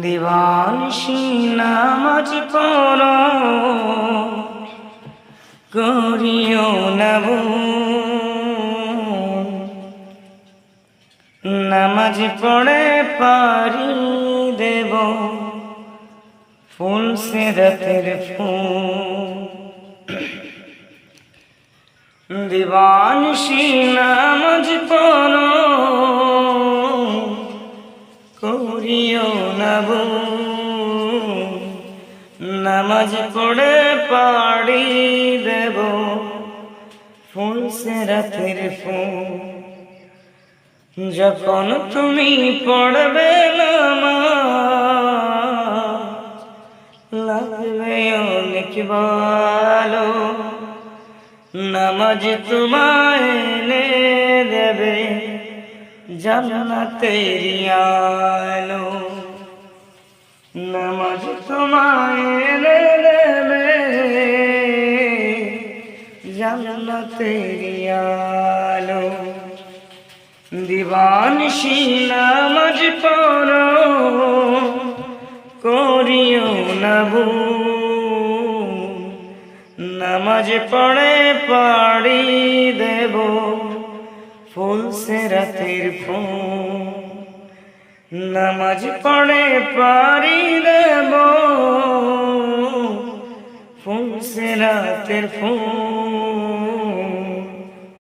দিবানিশি নামাজ পড়ো করিও না ভুল, নামাজ পড়ে পারি দেব ফুল সিরাতের ফুল। দিবানিশি নামাজ পড়ো করিও না ভুল, নামাজ পড়ে পাড়ি দেব ফুল সিরাতের ফুল। যখন তুমি পড়বে নামাজ লাগবে অনেক ভালো, নামাজ তোমায় এনে দেবে জান্নাতের আলো। নামাজ তোমায় এনে দেবে জান্নাতের আলো। দিবানিশি নামাজ পড়ো করিও না ভুল, নামাজ পড়ে পাড়ি দেব ফুল সিরাতের ফুল। নামাজ পড়ে পাড়ি দেব ফুল সিরাতের ফুল।